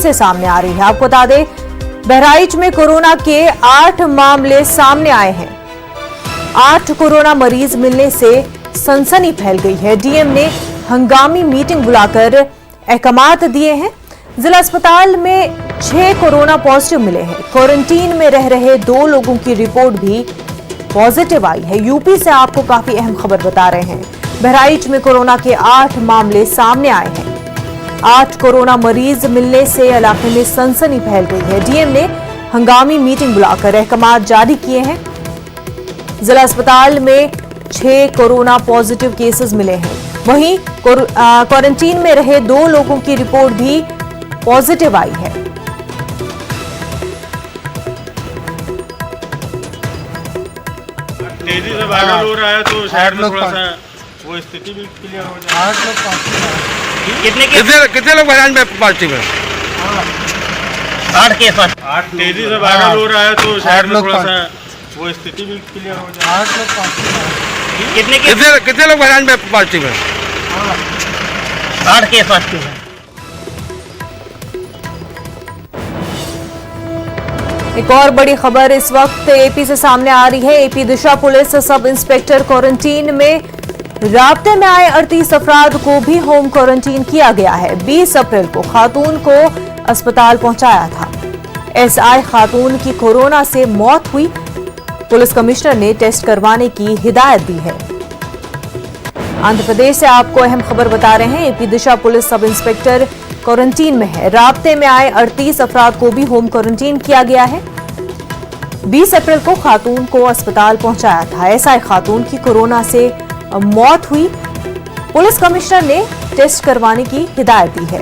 से सामने आ रही है। आपको बता दें, बहराइच में कोरोना के 8 मामले सामने आए हैं। 8 कोरोना मरीज मिलने से सनसनी फैल गई है। डीएम ने हंगामी मीटिंग बुलाकर अहकामात दिए हैं। जिला अस्पताल में 6 कोरोना पॉजिटिव मिले हैं। क्वारंटीन में रह रहे 2 लोगों की रिपोर्ट भी पॉजिटिव आई है। यूपी से आपको काफी अहम खबर बता रहे हैं। बहराइच में कोरोना के 8 मामले सामने आए हैं। 8 कोरोना मरीज मिलने से इलाके में सनसनी फैल गई है। डीएम ने हंगामी मीटिंग बुलाकर अहकामात जारी किए हैं। जिला अस्पताल में 6 कोरोना पॉजिटिव केसेस मिले हैं। वहीं क्वारंटीन में रहे 2 लोगों की रिपोर्ट भी पॉजिटिव आई है। तेजी से वायरल हो रहा है तो शहर में थोड़ा सा वो स्थिति भी क्लियर हो जाए। 8 लोग कितने लोग बहराइच में पॉजिटिव है? 8 केस 8 तेजी से वायरल हो रहा है तो शहर में थोड़ा सा वो स्थिति भी क्लियर हो जाए। 8 लोग कितने लोग बहराइच में पॉजिटिव है? 8 केस पॉजिटिव है। एक और बड़ी खबर इस वक्त एपी से सामने आ रही है। एपी दिशा पुलिस सब इंस्पेक्टर क्वारंटीन में राब्ते में आए 38 अफराद को भी होम क्वारंटीन किया गया है। 20 अप्रैल को खातून को अस्पताल पहुंचाया था। एसआई खातून की कोरोना से मौत हुई। पुलिस कमिश्नर ने टेस्ट करवाने की हिदायत दी है। आंध्र प्रदेश से आपको अहम खबर बता रहे हैं। एपी दिशा पुलिस सब इंस्पेक्टर क्वारंटीन में है। राब्ते में आए 38 अफराद को भी होम क्वारंटीन किया गया है। 20 अप्रैल को खातून को अस्पताल पहुंचाया था। एसआई खातून की कोरोना से मौत हुई। पुलिस कमिश्नर ने टेस्ट करवाने की हिदायत दी है।